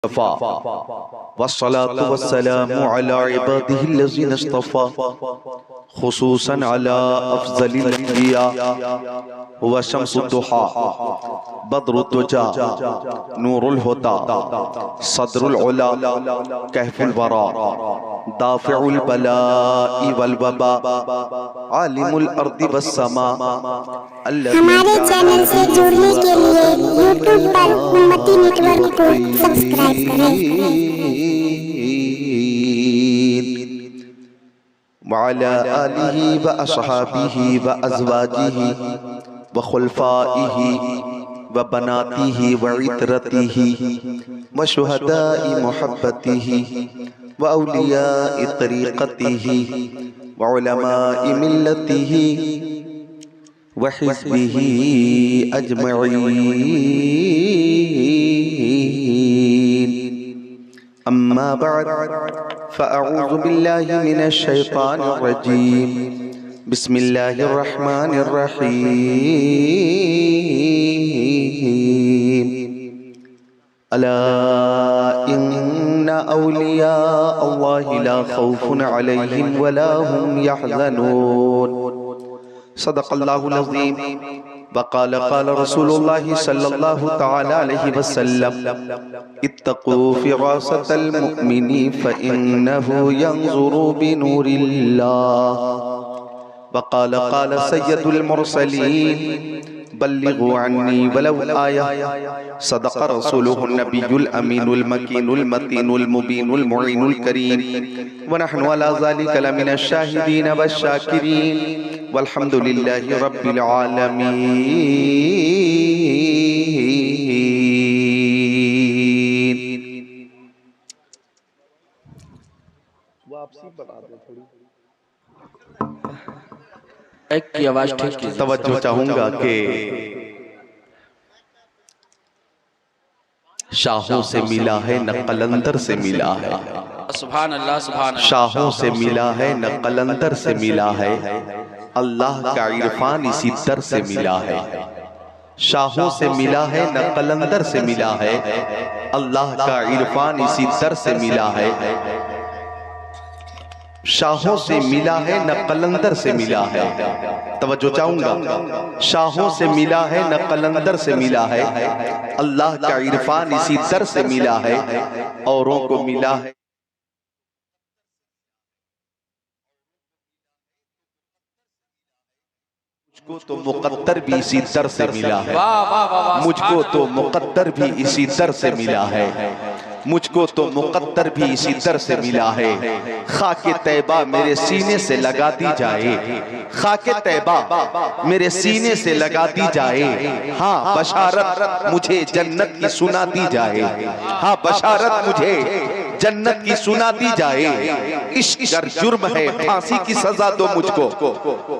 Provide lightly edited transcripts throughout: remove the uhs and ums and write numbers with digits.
वस्सलातु वस्सलामु अला इबादिहिल्लज़ीना इस्तफ़ा खुसूसन अला अफ़ज़लिल अंबिया व शम्सुद्दुहा बद्रुद्दुजा नूरुल हुदा सदरुल उला कहफुल वरा दाफ़िउल बलाइ वल वबा आलिमुल अर्दि वस्समा। हमारे चैनल से जुड़ने के लिए यूट्यूब पर उम्मती नेटवर्क को सब्सक्राइब करें। वअला आलिहि व अस्हाबिहि व अज़वाजिहि व खुलफाइहि व बनातिहि व इतरतिहि व शुहदाइ मुहब्बतिहि व औलियाइ तरीक़तिहि व उलमाइ मिल्लतिहि व हिज़्बिहि अजमईन। अम्मा बअद फ़अऊज़ु बिल्लाहि मिनश शैतानिर रजीम। बिस्मिल्लाहिर रहमानिर रहीम। अला इन्ना औलिया अल्लाहि ला खौफुन अलैहिम वला हुम यहज़नून। सदक़ल्लाहुल अज़ीम। वक़ाल क़ाल रसूलुल्लाहि सल्लल्लाहु तआला अलैहि वसल्लम इत्तक़ू फ़िरासतल मुअ्मिनी फ़इन्नहु यंज़ुरु बिनूरिल्लाह। वक़ाल क़ाल सय्यदुल मुरसलीन बल्लिगू अन्नी वलौ आया। सदक़ रसूलुहुन नबियुल अमीनुल मकीनुल मतीनुल मुबीनुल मुईनुल करीम व नहनु अला ज़ालिका लमिनश शाहिदीन वश्शाकिरीन वल्हम्दुलिल्लाहि रब्बिल आलमीन। वापसी बता दे थोड़ी एक की आवाज ठीक कीजिए। तवज्जो चाहूंगा कि शाहों से मिला है न कलंदर से मिला है। सुभान अल्लाह सुभान अल्लाह। शाहों से मिला है न कलंदर से मिला है। अल्लाह का इरफान इसी दर से मिला है। शाहों से मिला है न कलंदर से मिला है। अल्लाह का इरफान इसी दर से मिला है। शाहों से मिला है न कलंदर से मिला है। तवज्जो चाहूंगा। शाहों से मिला है न कलंदर से मिला है। अल्लाह का इरफान इसी दर से मिला है। औरों को मिला है मुझको तो मुकद्दर भी इसी दर से मिला है। मुझको तो मुकद्दर भी इसी दर से मिला है। मुझको तो मुकद्दर भी इसी दर से मिला है। खाके तैबा मेरे सीने से लगा दी जाए। खाके तैबा मेरे सीने से लगा दी जाए। हाँ बशारत मुझे जन्नत की सुना दी जाए। हाँ बशारत मुझे जन्नत की सुना दी जाए। इश्क अगर जुर्म है फांसी की सजा दो मुझको।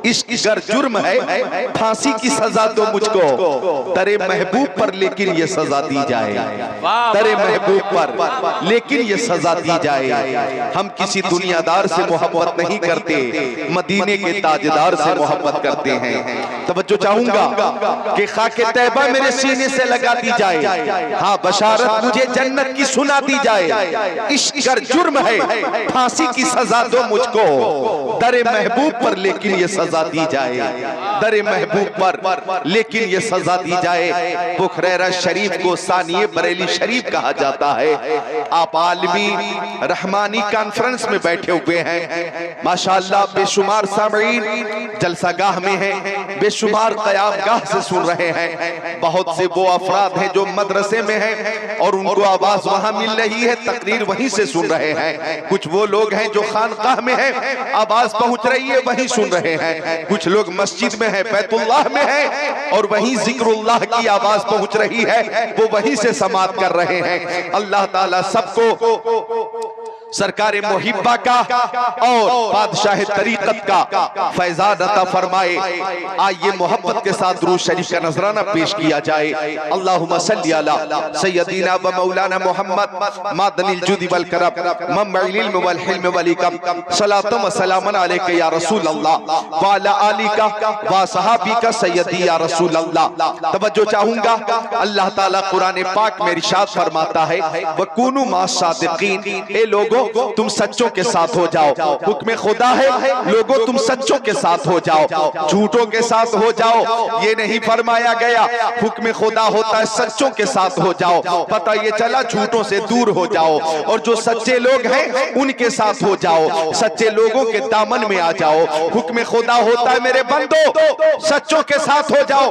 इश्क अगर जुर्म है फांसी की सजा दो मुझको। दरे महबूब पर लेकिन ये सजा दी जाए। दरे महबूब पर लेकिन ये सजा दी जाए। हम किसी दुनियादार से मोहब्बत नहीं करते, मदीने के ताजदार से मोहब्बत करते हैं। तवज्जो चाहूंगा कि खाके तैबा मेरे सीने से लगा दी जाए। हाँ बशारत मुझे जन्नत की सुना दी जाए। इश्क अगर जुर्म है फांसी की सजा दो मुझको। दरे महबूब पर लेकिन ये सजा दी जाए। दरे महबूब पर लेकिन ये सजा दी जाए। बुखरैरा शरीफ को सानिए बरेली शरीफ कहा जाता है। आप आलमी रहमानी कॉन्फ्रेंस में बैठे हुए हैं। माशाअल्लाह बेशुमार सामईन जलसागाह में हैं, बेशुमार क़यामगाह से सुन रहे हैं। बहुत से वो अफराद हैं जो मदरसे में हैं और उनको आवाज वहां मिल रही है, तकरीर वहीं से सुन रहे हैं। कुछ वो लोग हैं जो खानकाह में हैं, आवाज पहुंच रही है वहीं सुन रहे हैं। कुछ लोग मस्जिद में हैं, बैतुल्लाह में हैं और वहीं जिक्रुल्लाह की आवाज पहुंच रही है, वो वहीं से समाअत कर रहे हैं। अल्लाह ताला सबको सरकार मुहिब्बा का और बादशाह तरीकत का फैजान अता फरमाए। आइए मोहब्बत के साथ दुरूद शरीफ का नजराना पेश किया जाए। अल्लाहुम्मा सल्ली अला सय्यदीना व मौलाना मुहम्मद मादनिल जुदी वल करम मम्मइल इल्म वल हिल्म वल इकम सलातम व सलामन अलैका या रसूल अल्लाह व अला आलिका व सहाबीका सय्यदी या रसूल अल्लाह। तवज्जो चाहूंगा, अल्लाह ताला कुरान पाक में इरशाद फरमाता है वकुनु मास सादिकीन, ए लोगों तुम सच्चों के साथ हो जाओ। हुक्म खुदा है लोगों तुम सच्चों के साथ हो जाओ, झूठों के साथ हो जाओ ये नहीं फरमाया गया। हुक्म खुदा होता है सच्चों के साथ हो जाओ। पता ये चला झूठों से दूर हो जाओ और जो सच्चे लोग हैं उनके साथ हो जाओ, सच्चे लोगों के दामन में आ जाओ। हुक्म खुदा होता है मेरे बंदो सच्चों के साथ हो जाओ।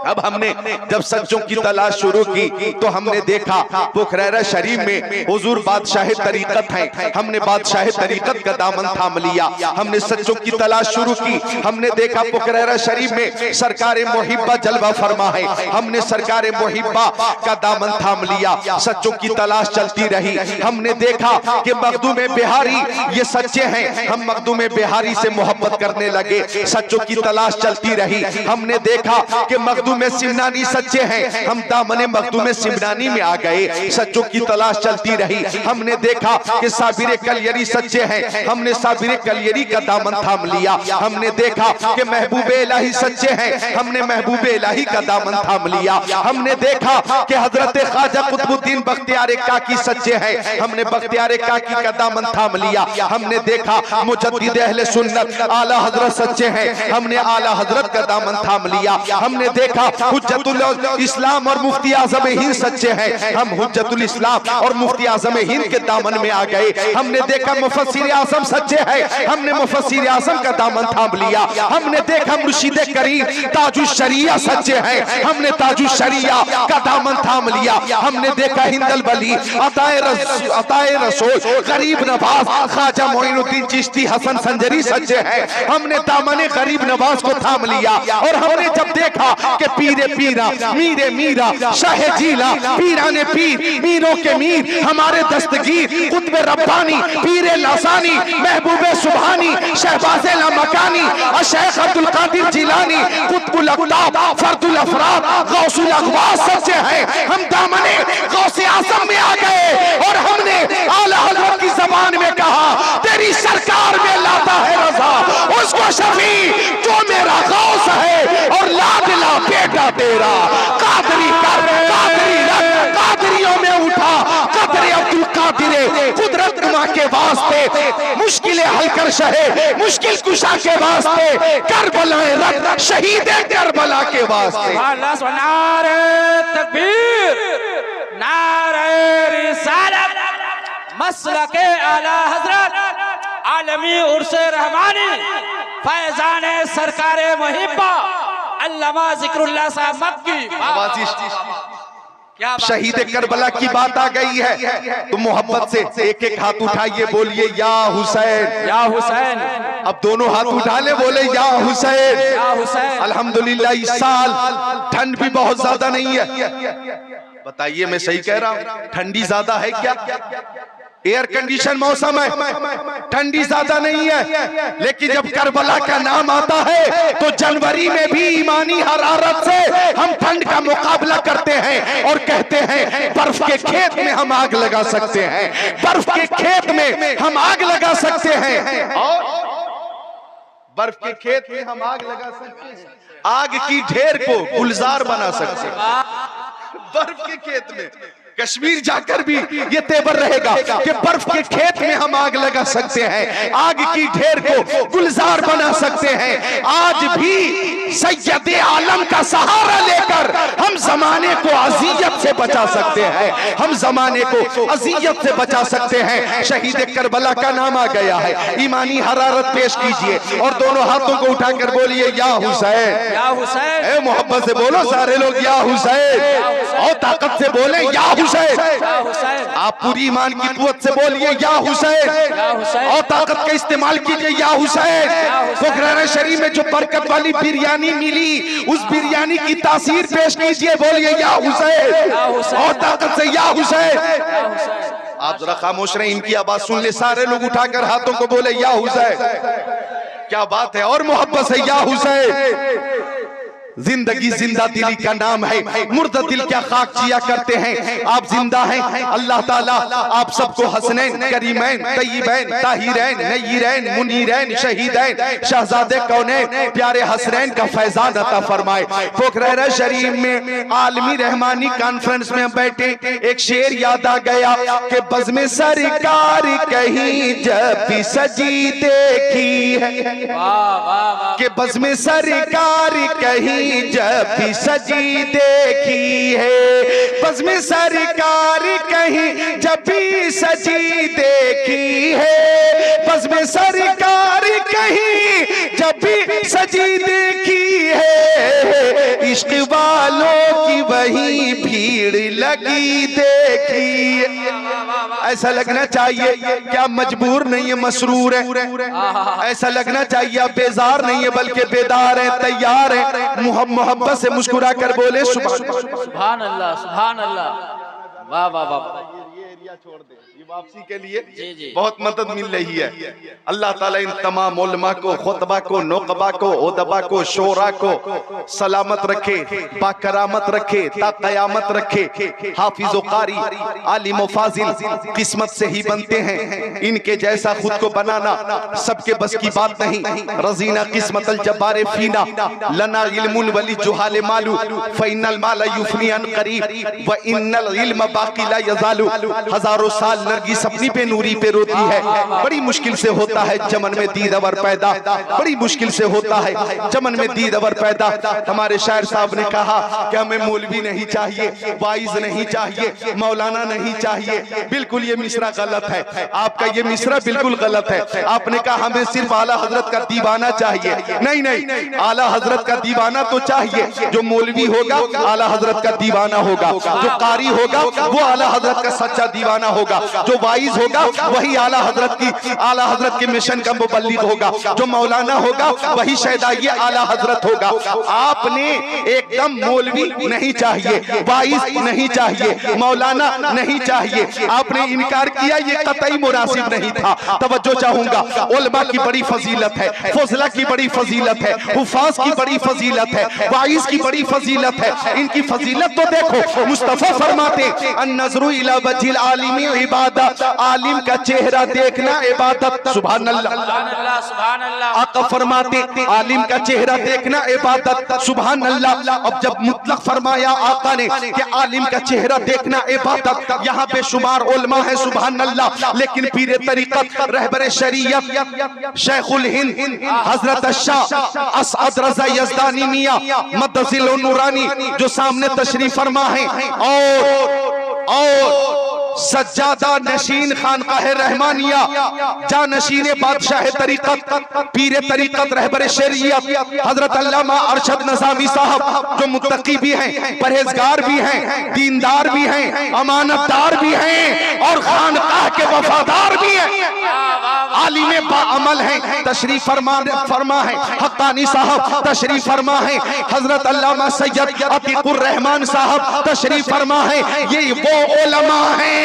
अब हमने जब सच्चों की तलाश शुरू की तो हमने देखा पुखरैरा शरीफ में हुजूर बादशाह तरीकत है। हमने बादशाह तरीकत का दामन थाम लिया, हमने सच्चों की तलाश शुरू की। हमने देखा पुखरैरा शरीफ में सरकार मुहिब्बा जलवा फरमा है, हमने सरकार मुहिब्बा का दामन थाम लिया। सच्चों की तलाश चलती रही। हमने देखा कि मखदूम बिहारी ये सच्चे हैं, हम मखदूम बिहारी से मोहब्बत करने लगे। सच्चों की तलाश चलती रही। हमने देखा कि मखदूम सिमनानी सच्चे हैं, हम दामन मखदूम सिमनानी में आ गए। सच्चों की तलाश चलती रही। हमने देखा कि साबिर कलियरी सच्चे हैं, हमने साबिर कलियरी का दामन थाम लिया। हमने देखा कि महबूब इलाही सच्चे हैं, हमने महबूब इलाही का दामन थाम लिया। हमने देखा कि हजरत ख्वाजा कुतुबुद्दीन बख्तियार काकी सच्चे हैं, हमने बख्तियार काकी का दामन थाम लिया। हमने देखा मुजद्दिद अहले सुन्नत आला हजरत सच्चे हैं, हमने आला हजरत का दामन थाम लिया। हमने देखा हुज्जतुल इस्लाम और मुफ्ती आजम हिंद सच्चे हैं, हम हुज्जतुल इस्लाम और मुफ्ती आजम हिंद के दामन में आ गए। हमने देखा मुफस्सिर आज़म सच्चे हैं, हमने मुफस्सिर आज़म का दामन थाम लिया। हमने देखा मुर्शिद करीम ताजुश शरिया सच्चे हैं, हमने ताजुश शरिया का दामन थाम लिया। हमने देखा हिंदल वली अताए रसूल गरीब नवाज ख्वाजा मोइनुद्दीन चिश्ती हसन संजरी सच्चे हैं, हमने दामन गरीब नवाज को थाम लिया। और हमने जब देखा कि पीरे पीरा मीरे मीरा शाहे जीला पीराने पीर मीरों के मीर हमारे दस्तगीर कुतुब रब्बानी पीरे लासानी महबूबे सुभानी शहबाज़े लामकानी शेख अब्दुल कादिर जिलानी कुतुबुल अक़ताब फर्दुल अफ़राद गौसुल अग़वास सच्चे हैं। हम दामने गौसे आज़म में आ गए और हमने आला हज़रत की ज़बान में कहा तेरी सरकार में लाता है रज़ा उसको शफी जो मेरा गौस है और लाडला बेटा तेरा कादरी कर कादरी रख कादरियों में उठा कदरे अब्दुल कादिर कुदरत नुमा के वास्ते मुश्किलें हल कर शहे मुश्किल कुशा के वास्ते करबलाए रख शहीद करबला के वास्ते। नारे तकबीर नारे रिसालत मसलके आला हजरत आलमी उर्से रहमानी फैजान सरकारे मुहिब्बा अल्लामा जिक्रुल्लाह साहब मक्की। शहीद करबला की बात आ गई है तो मोहब्बत से एक एक हाथ उठाइए बोलिए या हुसैन या हुसैन। अब दोनों हाथ उठा ले बोले या हुसैन या हुसैन। अल्हम्दुलिल्लाह इस साल ठंड भी बहुत ज्यादा नहीं है। बताइए मैं सही कह रहा हूँ? ठंडी ज्यादा है क्या? एयर कंडीशन मौसम है, ठंडी ज्यादा नहीं है। लेकिन जब करबला का नाम आता है तो जनवरी में भी ईमानी हरारत से हम ठंड का मुकाबला करते हैं और कहते हैं बर्फ के खेत में हम आग लगा सकते हैं, बर्फ के खेत में हम आग लगा सकते हैं। और बर्फ के खेत में हम आग लगा सकते हैं, आग की ढेर को गुलजार बना सकते हैं। बर्फ के खेत में कश्मीर जाकर भी ये तेवर रहेगा कि बर्फ के खेत में हम आग लगा सकते हैं, आग की ढेर को गुलजार बना सकते हैं। आज भी सैयद आलम का सहारा लेकर हम जमाने को अजियत से बचा सकते हैं, हम जमाने को अजियत से बचा सकते हैं। शहीद करबला का नाम आ गया है, ईमानी हरारत पेश कीजिए और दोनों हाथों को उठाकर बोलिए या हुसैन या हुसैन। मोहब्बत से बोलो सारे लोग या हुसैन और ताकत से बोले या हुसैन। आप पूरी ईमान की कुव्वत से बोलिए या हुसैन और ताकत का इस्तेमाल कीजिए या हुसैन। पुखरैरा शरीफ में जो बरकत वाली बिरयानी मिली उस बिरयानी की तासीर पेश कीजिए, बोलिए या हुसैन और ताकत से या हुसैन। आप जरा खामोश रहे, इनकी आवाज सुन ले। सारे लोग उठाकर हाथों को बोले या हुसैन। क्या बात है, और मोहब्बत है, या हुसैन। जिंदगी जिंदा दिली का नाम है, मुर्दा दिल क्या खाक जिया करते हैं, आप जिंदा हैं। अल्लाह ताला आप सबको हसनैन, करीमैन, तय्यबैन, ताहिरैन, नय्यरैन, मुनीरैन, शहीदैन, शहजादे कौनैन, प्यारे हसनैन का फैजान अता फरमाए। पोखरा शरीफ में आलमी रहमानी कॉन्फ्रेंस में बैठे एक शेर याद आ गया कि बज़्म सरकार कहीं जब भी सजी देखी है, कि बज़्म सरकार कहीं जब भी सजी देखी है, बज़्म सरकार कहीं जब भी सजी देखी है, बज़्म सरकार कहीं जब भी सजी देखी है, इश्क वालों की वही भीड़ लगी देखी है। ऐसा लगना चाहिए क्या मजबूर नहीं है, मसरूर है। ऐसा लगना चाहिए आप बेजार नहीं है बल्कि बेदार है, तैयार है। मोहब्बत से मुस्कुरा कर बोले सुभान अल्लाह, सुभान अल्लाह। वाह वाह वाह। ये एरिया छोड़ दे, ये वापसी के लिए जी। बहुत मदद मिल रही है। अल्लाह ताला इन तमाम उलमा को, खुतबा को, नौकबा को, उदबा को, शोरा को सलामत रखे, बाकरामत रखे, ता कयामत रखे। हाफिज व कारी, आलिम व फाजिल किस्मत से ही बनते हैं, इनके जैसा खुद को बनाना सबके बस की बात नहीं। रजीना किस्मत अल जब्बार फीना लना इल्मुन वली जुहाल मालू फइन्नल माल युफनी अन करीब व इन्नल इल्म बाकी ला यजालू। हजारों साल नरगिस अपनी पे नूरी पे रोती है, बड़ी मुश्किल से होता है चमन में दीदवर पैदा, बड़ी मुश्किल से होता है चमन में दीदवर पैदा। हमारे शायर साहब ने कहा कि हमें मौलवी नहीं चाहिए, वाइज नहीं चाहिए, मौलाना नहीं चाहिए। बिल्कुल ये मिसरा गलत है, आपका ये मिसरा बिल्कुल गलत है। आपने कहा हमें सिर्फ आला हजरत का दीवाना चाहिए। नहीं नहीं, आला हजरत का दीवाना तो चाहिए। जो मौलवी होगा आला हजरत का दीवाना होगा, जो कारी होगा वो आला हजरत का सच्चा दीवाना होगा, जो वाइज होगा वही आला हजरत के मिशन का मुबल्लिग होगा, जो मौलाना होगा वही शहदाई आला हजरत होगा। आपने एकदम मौलवी नहीं चाहिए, वाइज नहीं चाहिए, मौलाना नहीं चाहिए, आपने इनकार किया, ये कतई मुनासिब नहीं था। तवज्जो चाहूंगा, उलमा की बड़ी फजीलत है, फजला की बड़ी फजीलत है, हुफाज की बड़ी फजीलत है, वाइज की बड़ी फजीलत है। इनकी फजीलत तो देखो, मुस्तफा फरमाते अन्नज़रु इला वजिल आलिमी इबादत, आलिम का चेहरा देखना इबादत। सुभान अल्लाह, सुभान अल्लाह। आका फरमाते आलिम का चेहरा देखना इबादत। सुभान अल्लाह। अब जब मुतलक फरमाया आका ने कि आलिम का चेहरा देखना इबादत, यहाँ बेशुमार उलमा है सुभान अल्लाह, लेकिन पीरे तरीकत रहबर शरीयत शेखुल हिंद हजरत शाह असअद रज़ा यज़दानी मियां मद्दसिल नूरानी जो सामने तशरीफ फरमा है, और सज्जादा नशीन खानकाह रहमानिया जा नशीन बादशाह तरीकत पीर तरीकत रहबर शरीयत हजरत अल्लामा अरशद नज़ामी साहब जो मुत्तकी भी हैं, परहेजगार भी हैं, दीनदार भी हैं, अमानतदार भी हैं और खानकाह के वफादार भी हैं, आलिम बाअमल हैं। तशरीफ फरमा है हक्कानी साहब, तशरीफ फरमा है हजरत अल्लामा सैयद अतीकुर रहमान साहब, तशरीफ फरमा है। ये वो उलमा हैं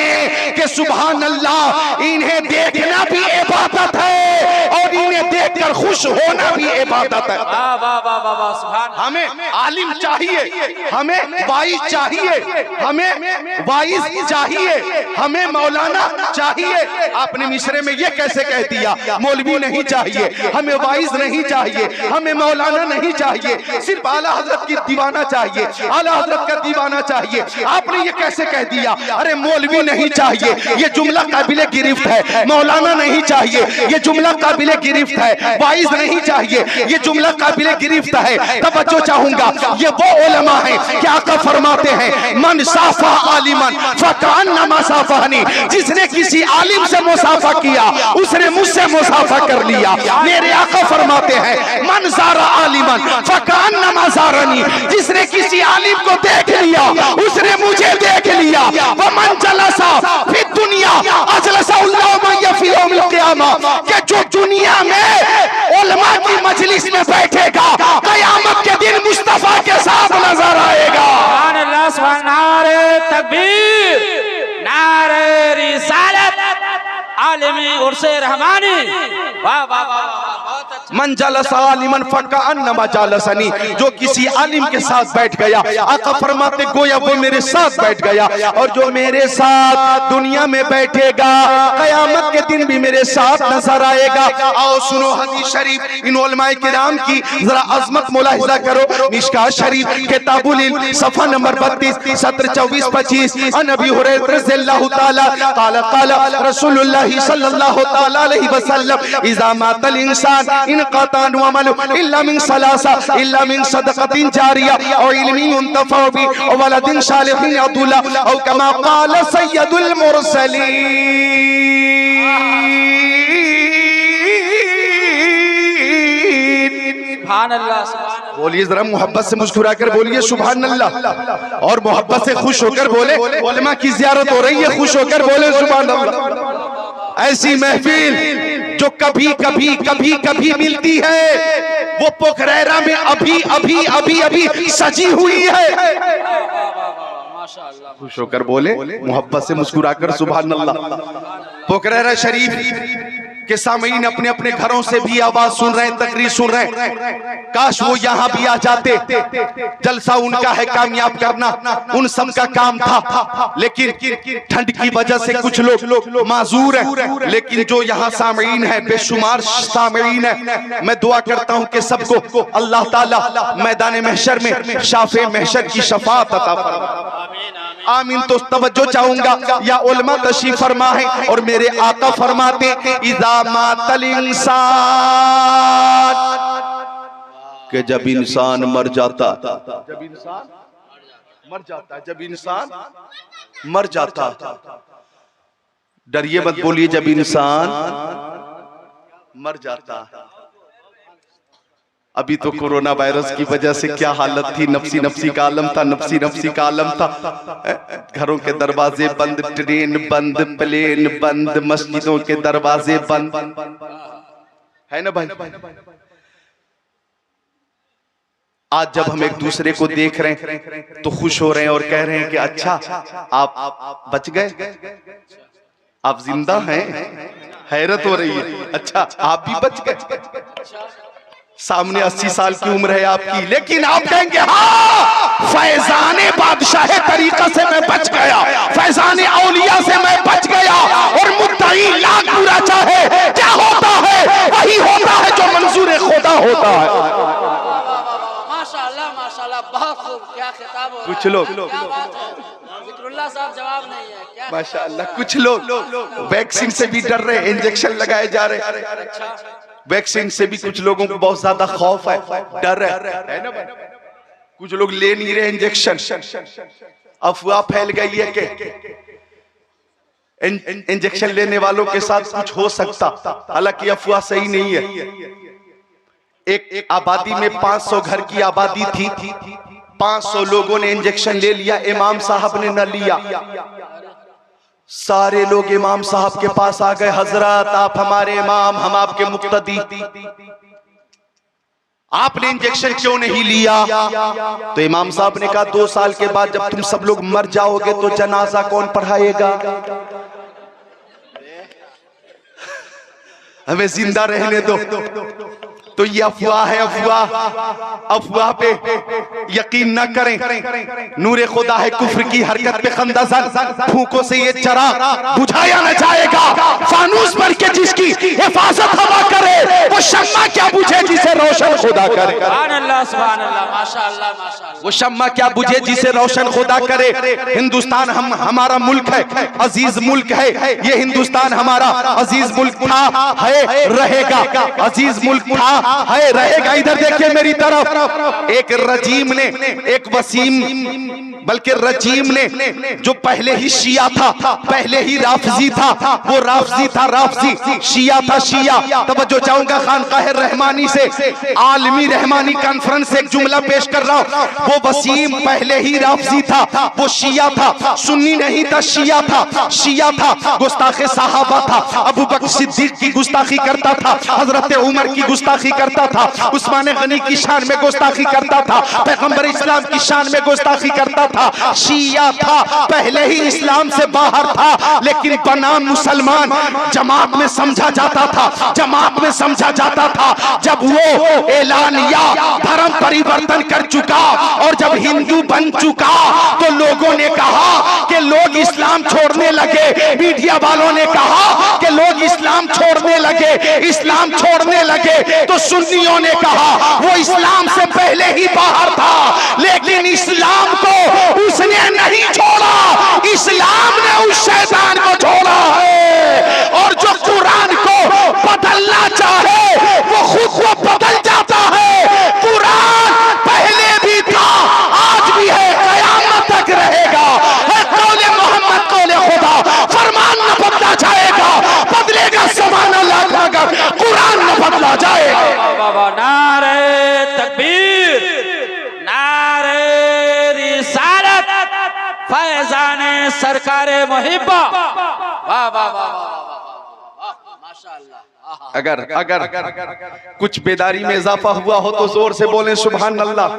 कि सुभान अल्लाह, इन्हें देखना भी इबादत है और इन्हें देखकर खुश होना भी इबादत है। हमें आलिम चाहिए, हमें वाइज चाहिए, हमें वाइज चाहिए, हमें मौलाना चाहिए। आपने मिसरे में ये कैसे कह दिया मौलवी नहीं चाहिए, हमें वाइज नहीं चाहिए, हमें मौलाना नहीं चाहिए, सिर्फ आला हजरत की दीवाना चाहिए, आला हजरत का दीवाना चाहिए। आपने ये कैसे कह दिया? अरे मौलवी नहीं चाहिए, ये जुमला काबिले गिरफ्त है। मौलाना नहीं चाहिए, ये जुमला काबिले गिरफ्त है। वाइज नहीं चाहिए, ये जुमला काबिले गिरफ्त है। तवज्जो चाहूंगा, ये वो उलमा है क्या आका फरमाते हैं मन साफा आलिमन फकान्नमा साफानी, जिसने किसी आलिम से मुसाफा किया उसने मुझसे मुसाफा कर लिया। मेरे आका फरमाते हैं मन ज़ारा आलिमन फकान्नमा ज़ारनी, जिसने किसी आलिम को देख लिया उसने मुझे देख लिया। व मन जलसा फिर दुनिया अजलसहुल्लाहु मा फी यौमिल क़ियामा, कि जो दुनिया में उलमा की मजलिस में बैठेगा क़यामत के दिन मुस्तफा के साथ नजर आएगा। सुभान अल्लाह, सुभान नारे तकबीर, नारे रिसालत। आलिमी उर्से रहमानी। वाह वाह वाह, बहुत अच्छा। मन जलसा आलिमन फकअन्नमा जलसनी, जो किसी आलिम के साथ बैठ गया, आका फरमाते गोया वो मेरे साथ बैठ गया, और जो मेरे साथ दुनिया में बैठेगा कयामत के दिन भी मेरे साथ नजर आएगा। आओ सुनो हदीस शरीफ इन उलमाए किराम की जरा अजमत मुलाहिजा करो। मिशकात शरीफ किताबुल इल्म सफा नंबर 32 सत्र 24 25 अन अबी हुरैरा रज़ियल्लाहु ताला क़ाल क़ाल रसूलुल्लाह सल्लल्लाहु ताला अलैहि वसल्लम इज़ा मातल इंसान इनक़ता अमलु इल्ला मिन सलासा इल्ला मिन सदक़तिन जारिया औ इल्मिन युंतफ़अ बि औ वलदिन सालिहिन यदुल्ला औ कमा क़ाल सय्यदुल मुरसलीन। सुभान अल्लाह, सुभान अल्लाह। बोलिए जरा मोहब्बत से मुस्कुरा कर बोलिए सुभान अल्लाह, और मोहब्बत से खुश होकर बोले उलमा की ज़ियारत हो रही है, खुश होकर बोले सुभान अल्लाह। ऐसी महफिल जो कभी कभी कभी कभी मिलती है वो पोखरेरा में अभी अभी अभी अभी सजी हुई है। माशाअल्लाह, खुश होकर बोले मोहब्बत से मुस्कुरा कर सुभान अल्लाह। पोखरेरा शरीफ के सामईन अपने अपने घरों से भी आवाज सुन रहे हैं, तकरीर सुन रहे हैं, काश वो यहाँ भी आ जाते। जलसा उनका है कामयाब करना, उन सब का काम था, लेकिन ठंड की वजह से कुछ लोग माजूर हैं। लेकिन जो यहाँ सामईन है, बेशुमार सामईन है, मैं दुआ करता हूँ कि सबको अल्लाह ताला मैदान महशर में शाफे महशर की शफाअत अता फरमाए। आमीन। तो तवज्जो चाहूंगा या उलमा तशरीफ फरमा है और मेरे आका फरमाते इज़ा मातल इंसान, कि जब इंसान मर जाता, जब इंसान मर जाता, जब इंसान मर जाता, डरिए मत बोलिए जब इंसान मर जाता। अभी तो कोरोना वायरस की वजह से क्या हालत थी, नफसी नफसी का आलम था, नफसी नफसी का आलम था। घरों के दरवाजे बंद, ट्रेन बंद, प्लेन बंद, मस्जिदों के दरवाजे बंद, है ना भाई। आज जब हम एक दूसरे को देख रहे हैं तो खुश हो रहे हैं और कह रहे हैं कि अच्छा आप बच गए, आप जिंदा हैं, हैरत हो रही है, अच्छा आप भी बच गए। सामने 80 साल की उम्र है आपकी, लेकिन आप कहेंगे हाँ फैजाने बादशाह तरीका से मैं बच गया, फैजाने औलिया से मैं बच गया, और मुद्दई लाख बुरा चाहे क्या होता है वही होता है जो मंजूर खुदा होता है। माशाअल्लाह माशाअल्लाह, बहुत खूब, क्या खिताब हो रहा है। कुछ लोग, क्या बात है, जिक्रुल्लाह साहब जवाब नहीं है, क्या माशाअल्लाह, कुछ लोग वैक्सीन से भी डर रहे, इंजेक्शन लगाए जा रहे। अच्छा, वैक्सीन से भी कुछ लोगों को बहुत ज्यादा खौफ है, डर है ना। कुछ लोग ले नहीं रहे इंजेक्शन, अफवाह फैल गई है कि इंजेक्शन लेने वालों के साथ कुछ हो सकता, हालांकि अफवाह सही नहीं है। एक आबादी में 500 घर की आबादी थी, 500 लोगों ने इंजेक्शन ले लिया, इमाम साहब ने न लिया। सारे लोग इमाम साहब के पास आ गए, हजरत आप हमारे इमाम, हम आपके मुक्तदी, आपने इंजेक्शन क्यों नहीं लिया? तो इमाम साहब ने कहा 2 साल के बाद जब तुम सब लोग मर जाओगे तो जनाजा कौन पढ़ाएगा? हमें जिंदा रहने दो। तो ये अफवाह है, अफवाह पे यकीन न करें। नूरे खुदा है कुफ्र की हरकत पे खंदासन, फूकों से ये चराग बुझाया न जाएगा। फानूस बन के जिसकी हिफाजत हवा करे वो शम्मा क्या बुझे जिसे रोशन खुदा करे। सुभान अल्लाह, सुभान अल्लाह, माशाअल्लाह माशाअल्लाह। वो शम्मा क्या बुझे जिसे रोशन खुदा करे। हिंदुस्तान हमारा मुल्क है, अजीज मुल्क है। ये हिंदुस्तान हमारा अजीज मुल्क था, है, रहेगा। अजीज मुल्क था, है, रहेगा। इधर देखिए मेरी तरफ, एक रजीम ने, एक वसीम बल्कि रजीम ने, जो पहले ही शिया था, पहले ही राफजी था, वो राफजी था, राफजी, शिया था, शिया। तवज्जो चाहूंगा खानकाह रहमानी से, आलमी रहमानी कॉन्फ्रेंस से एक जुमला पेश कर रहा हूं। वो वसीम पहले ही राफजी था, वो शिया था, सुन्नी नहीं था, शिया था, शिया था, गुस्ताखे साहबा था, अबू बकर सिद्दीक की गुस्ताखी करता था, हजरत उमर की गुस्ताखी करता था, उस्मान गनी की शान में गुस्ताखी करता था, पैगंबर इस्लाम की शान में गुस्ताखी करता था, शिया था, पहले ही इस्लाम से बाहर था, लेकिन बना मुसलमान जमात में समझा जाता था, जमात में समझा जाता था। जब वो एलानिया धर्म परिवर्तन कर चुका और जब हिंदू बन चुका तो लोगों ने कहा कि लोग इस्लाम छोड़ने लगे, मीडिया वालों ने कहा कि लोग इस्लाम छोड़ने लगे, इस्लाम छोड़ने लगे। तो सुन्नियों ने कहा वो इस्लाम से पहले ही बाहर था, लेकिन इस्लाम को उसने नहीं छोड़ा, इस्लाम ने उस शैतान को छोड़ा है। और जो कुरान को बदलना चाहे वो खुद को बदल जाता है। कुरान पहले भी था, आज भी है, कयामत तक रहेगा। कौले मोहम्मद कौले खुदा, फरमान न बदला जाएगा, बदलेगा ज़माना लागा, कुरान न बदला जाएगा। नारे तकबीर, नारे रिसालत, फैजाने सरकारे मुहिब्बा। वाह वाह वाह वाह माशाअल्लाह। अगर कुछ बेदारी में इजाफा हुआ हो तो जोर से बोलें सुभान अल्लाह।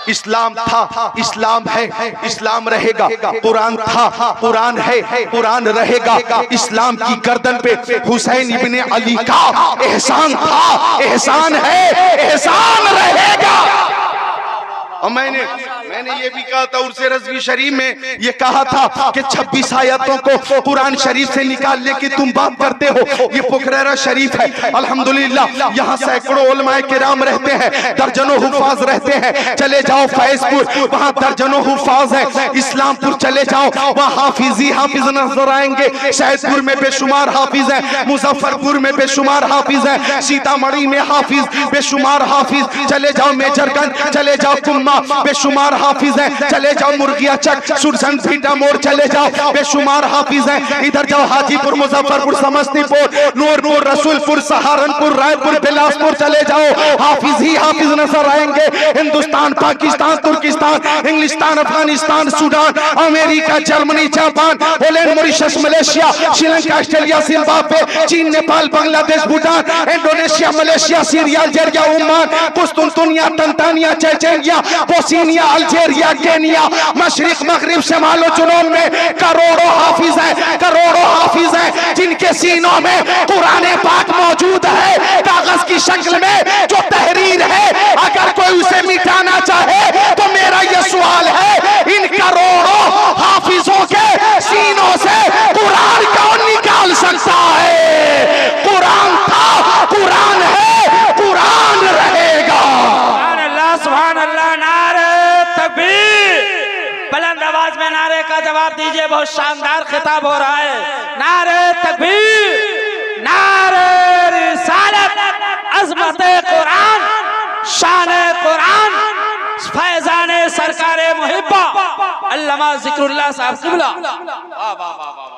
इस्लाम था, इस्लाम है, इस्लाम रहेगा। कुरान था, कुरान है, कुरान रहेगा। इस्लाम की गर्दन पे हुसैन इब्ने अली का एहसान था, एहसान है, एहसान रहेगा। और मैंने ये भी कहा था उर्से रज़वी शरीफ में, ये कहा था कि 26 आयतों को कुरान शरीफ से निकालने की तुम बात करते हो। ये पुखरैरा शरीफ है, अल्हम्दुलिल्लाह यहाँ सैकड़ों उलमाए किराम रहते हैं, दर्जनों हुफाज रहते हैं। चले जाओ फैजपुर, वहाँ दर्जनों हुफाज है। इस्लामपुर चले जाओ, वहाँ हाफिज नजर आएंगे। सैदपुर में बेशुमार हाफिज है, मुजफ्फरपुर में बेशुमार हाफिज है, सीतामढ़ी में हाफिज बेशुमार हाफिज। चले जाओ मेजरगंज, चले जाओ कुम्मा, बेशुमार हाफिज हैं। चले जाओ मुर्गिया चक, सुरजन भीटा मोड़ चले जाओ, बेशुमार हाफिज हैं। इधर जाओ हाजीपुर, मुजफ्फरपुर, समस्तीपुर, नूरपुर, रसूलपुर, सहारनपुर, रायपुर, बिलासपुर चले जाओ, हाफिज ही हाफिज नजर आएंगे। हिंदुस्तान, पाकिस्तान, तुर्किस्तान, इंग्लिस्तान, Afghanistan, Sudan, America, Germany, Japan, Poland, Mauritius, Malaysia, Sri Lanka, Australia, Zimbabwe, चीन, Nepal, Bangladesh, Bhutan, Indonesia, Malaysia, Syria, Algeria, Oman, कुस्तुनतुनिया, Tanzania, Chechnya, Bosnia, Algeria, Kenya, मशरिक, मगरिब, शमाल और जुनून में करोड़ों हाफिज हैं, करोड़ों हाफिज हैं जिनके सीनों में कुरान पाक मौजूद है, कागज की शक्ल में जो तहरीर है। अगर कोई उसे मिटाना चाहे तो मेरा यह सवाल है, इन करोड़ों हाफिजों के सीनों से कुरान कौन निकाल सकता है? कुरान था, कुरान है, कुरान रहेगा। सुभान अल्लाह, नारे तकबीर। बुलंद आवाज में नारे का जवाब दीजिए, बहुत शानदार खिताब हो रहा है। नारे तकबीर, नारे रिसालत, अज़मत कुरान, शान कुरान, फैजाने सरकारे मुहिब्बा, अल्लामा ज़िक्रुल्लाह साहब क़िबला। वाह वाह वाह वाह।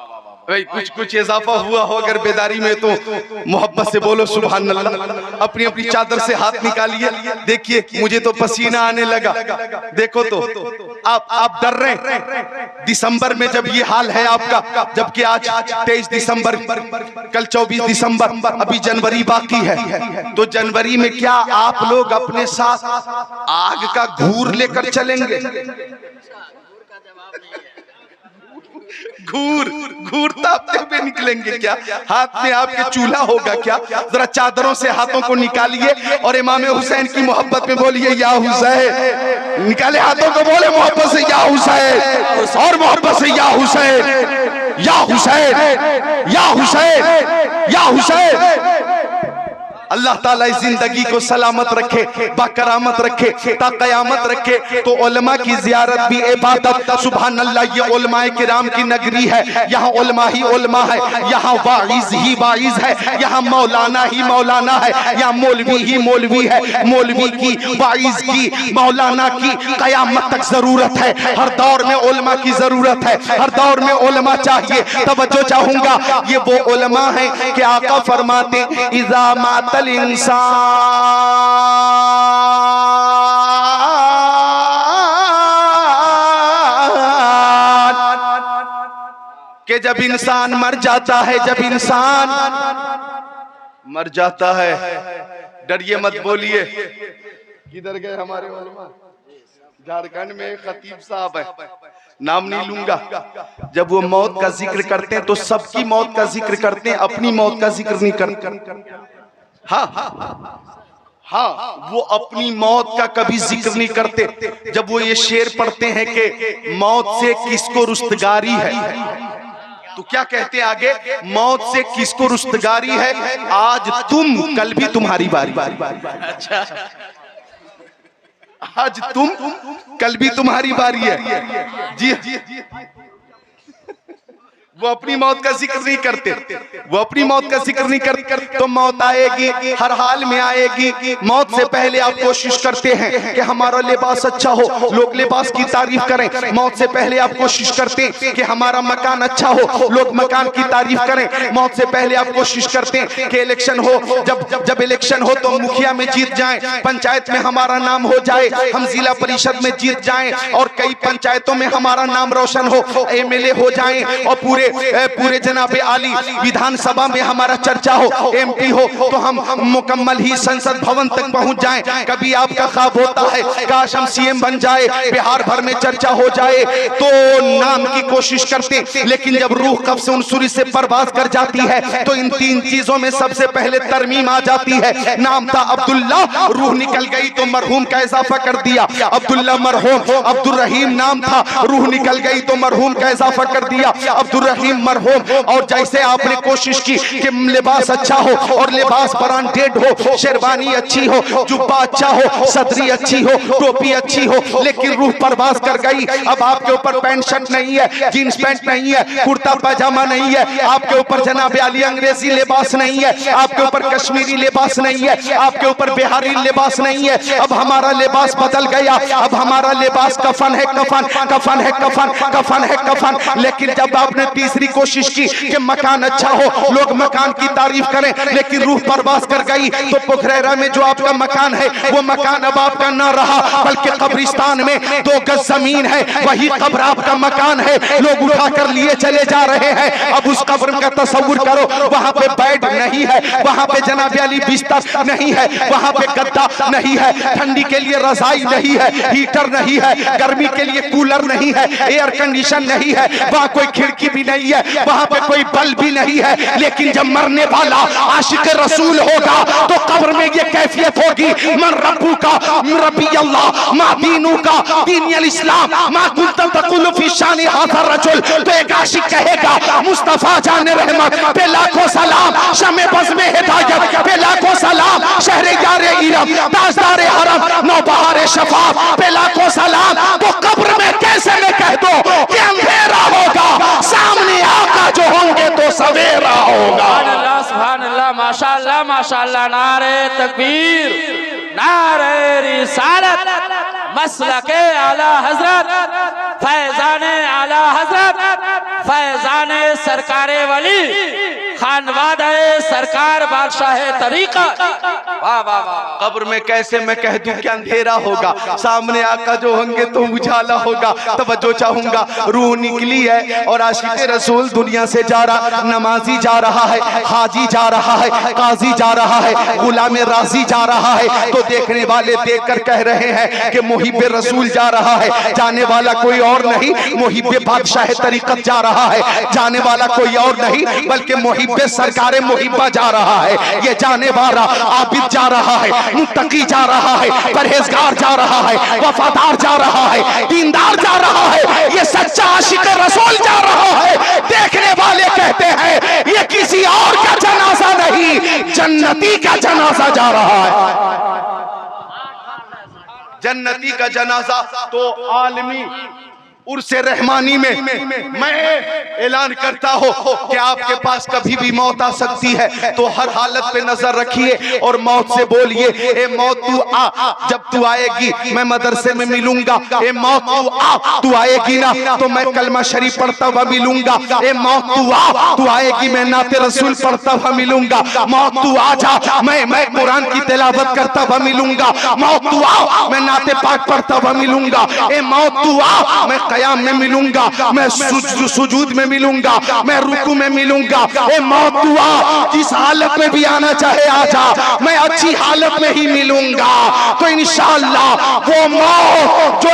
भाई कुछ इजाफा हुआ हो अगर बेदारी में तो मोहब्बत से बोलो सुभान अल्लाह। अपनी अपनी चादर से हाथ निकालिए, देखिए मुझे तो पसीना आने लगा। देखो तो आप डर रहे हैं दिसंबर में जब ये हाल है आपका, जबकि आज 23 दिसंबर, कल 24 दिसंबर, अभी जनवरी बाकी है। तो जनवरी में क्या आप लोग अपने साथ आग का घूर लेकर चलेंगे? घूर तापते हुए निकलेंगे क्या? हाथ में आपके चूल्हा होगा क्या? जरा चादरों से हाथों को निकालिए और इमाम हुसैन की मोहब्बत में बोलिए या हुसैन। निकाले हाथों को, बोले मोहब्बत से या हुसैन, और मोहब्बत से या हुसैन, या हुसैन, या हुसैन, या हुसैन। अल्लाह ताला इस जिंदगी को सलामत रखे, बाकरामत रखे, ता कयामत रखे। तो उलमा की जियारत भी इबादत। सुभान अल्लाह, ये उलमाए किराम की नगरी है। यहाँ उलमा ही उलमा है, यहाँ वाइज ही वाइज है, यहाँ मौलाना ही मौलाना है, यहाँ मौलवी ही मौलवी है। मौलवी की, वाइज की, मौलाना की कयामत तक जरूरत है। हर दौर में उलमा की जरूरत है, हर दौर में उलमा चाहिए। तवज्जो चाहूंगा, ये वो उलमा है कि आका फरमाते इज़ा मातल इंसान, कि जब इंसान मर जाता है, जब इंसान मर जाता है, डरिए मत बोलिए। किधर गए हमारे उलमा? झारखंड में एक खतीब साहब है, नाम नहीं लूंगा, जब वो मौत का जिक्र करते हैं तो सबकी मौत का जिक्र करते हैं, अपनी मौत का जिक्र नहीं करते। हाँ, वो अपनी मौत का कभी जिक्र नहीं करते। जब वो ये शेर पढ़ते हैं कि मौत से किसको रुस्तगारी है, तो क्या कहते हैं आगे, मौत से किसको रुस्तगारी है, आज तुम कल भी तुम्हारी बारी। अच्छा, आज तुम कल भी तुम्हारी बारी है। जी वो अपनी मौत का जिक्र नहीं करते, वो अपनी मौत का जिक्र नहीं करते। तो मौत आएगी, हर हाल में आएगी। मौत से पहले आप कोशिश करते हैं कि हमारा लिबास अच्छा हो, लोग लिबास की तारीफ करें। मौत से पहले आप कोशिश करते हैं कि हमारा मकान अच्छा हो, लोग मकान की तारीफ करें। मौत से पहले आप कोशिश करते हैं कि इलेक्शन हो, जब इलेक्शन हो तो मुखिया में जीत जाएं, पंचायत में हमारा नाम हो जाए, हम जिला परिषद में जीत जाएं और कई पंचायतों में हमारा नाम रोशन हो, एमएलए हो जाएं और पूरे जनाबे आली विधानसभा में हमारा चर्चा हो, एमपी हो, तो हम मुकम्मल ही संसद भवन तक पहुंच जाएं। कभी आपका ख्वाब होता है काश हम सीएम बन जाए, बिहार भर में चर्चा हो जाए, तो नाम की कोशिश करते। लेकिन जब रूह कब्ज़ से उनसुरी से परवाज कर जाती है तो इन तीन चीजों में सबसे पहले तरमीम आ जाती है। नाम था अब्दुल्ला, रूह निकल गई तो मरहूम का इजाफा कर दिया, अब्दुल्ला मरहूम। अब्दुल रहीम नाम था, रूह निकल गई तो मरहूम का इजाफा कर दिया, अब्दुल रहीम मरहूम। और जैसे आपने कोशिश की कि लिबास अच्छा हो और लिबास ब्रांडेड हो, शेरवानी अच्छी हो, जुब्बा अच्छा हो, सदरी अच्छी हो, टोपी अच्छी हो, लेकिन रूह परवाज कर गई। अब आपके ऊपर पैंट शर्ट नहीं है, जींस पैंट नहीं है, कुर्ता पजामा नहीं है, आपके ऊपर जनाब आली अंग्रेजी लिबास नहीं है, आपके ऊपर कश्मीरी लिबास नहीं है, आपके ऊपर बिहारी लिबास नहीं है। अब हमारा लिबास बदल गया, अब हमारा लिबास कफन है, कफन कफन है, कफन कफन है, कफन। लेकिन जब आपने तीसरी कोशिश की कि मकान अच्छा हो, लोग मकान की तारीफ करें, लेकिन रूह परवाज कर गई, तो पोखरेरा में जो आपका मकान है वो मकान अब आपका ना रहा, बल्कि कब्रिस्तान में 2 गज जमीन है, वही कब्र आपका मकान है, लोग उठा कर लिए चले जा रहे हैं। अब उस कब्र का तस्वुर करो, वहां पे बेड नहीं है, वहां पे जनाब अली बिस्तर नहीं है, वहां पे गद्दा नहीं है, ठंडी के लिए रजाई नहीं है, हीटर नहीं है, गर्मी के लिए कूलर नहीं है, एयर कंडीशन नहीं है, वहां कोई खिड़की भी नहीं है, वहां पे कोई बल्ब भी नहीं है। लेकिन जब मरने वाला आशिक रसूल होगा तो कब्र में ये कैफियत होगी, मन रब्बू का रब्बी अल्लाह, मा दीनू का दीन अल इस्लाम, मा कुंतम तकुल फी शान हाज़ा रजुल। तो एक आशिक कहेगा मुस्तफा जाने रहमत पे लाखों सलाम, शमे बज़ में हिदायत पे लाखों सलाम, शहरे यारे इरम ताजदारे हरम नौबहारे शफाफ पे लाखों सलाम। तो कब्र में कैसे मैं कह दो कि अंधेरा होगा, सामने आका जो होंगे तो सवेरा होगा। सुभान अल्लाह, माशाअल्लाह माशाअल्लाह। नारे तकबीर, नारे रिसालत, मसलके आला हजरत, फैजाने आला हजरत, फैजाने सरकारे वली, खानवादे सरकार बादशाह तरीका। वाह वाह वाह। कब्र में कैसे मैं कह दूं कि अंधेरा होगा, सामने आका जो होंगे तो उजाला होगा। तवज्जो चाहूंगा, रूह निकली है और आशिक रसूल दुनिया से जा रहा, नमाजी जा रहा है, हाजी जा रहा है, काजी जा रहा है, गुलाम राजी जा रहा है। तो देखने वाले देखकर कह रहे हैं कि मुहिब रसूल जा रहा है, जाने वाला कोई और नहीं, मुहिब बादशाह तरीकत जा रहा है, जाने वाला कोई और नहीं बल्कि मुहिब सरकारे मुहिब्बा जा रहा है। ये जाने वाला आबिद जा रहा है, मुत्तकी जा रहा है, परहेजगार जा रहा है, वफादार जा रहा है, दीनदार जा रहा है, ये सच्चा आशिक रसूल जा रहा है। देखने वाले कहते हैं ये किसी और का जनाजा नहीं, जन्नती का जनाजा जा रहा है, जन्नती का जनाजा। तो आलमी उर्से रहमानी में मैं ऐलान करता हूँ कि आपके पास कभी भी मौत आ सकती है, तो हर हालत पे नजर रखिए और मौत से बोलिए, ए मौत तू आ, जब तू आएगी मैं मदरसे में मिलूंगा। ए मौत तू आ, तू आएगी ना तो मैं कलमा शरीफ पढ़ता हुआ मिलूंगा। ए मौत तू आ, तू आएगी मैं नाते रसूल पढ़ता हुआ मिलूंगा। मौत तू आ जा, मैं कुरान की तिलावत करता हुआ मिलूंगा। मौत तू आ, मैं नाते पाक पढ़ता हुआ मिलूंगा। ए मौत तू आ, मैं कयाम में मिलूंगा, मैं सुजूद में मिलूंगा, मैं रुकू में मिलूंगा। ए मौत तू आ, जिस हालत में भी आना चाहे आ जा, मैं अच्छी हालत में ही मिलूंगा। तो इंशाअल्लाह वो मौत जो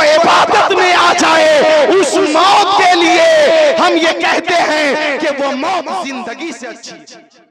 कहते हैं कि वो मौत जिंदगी से अच्छी है।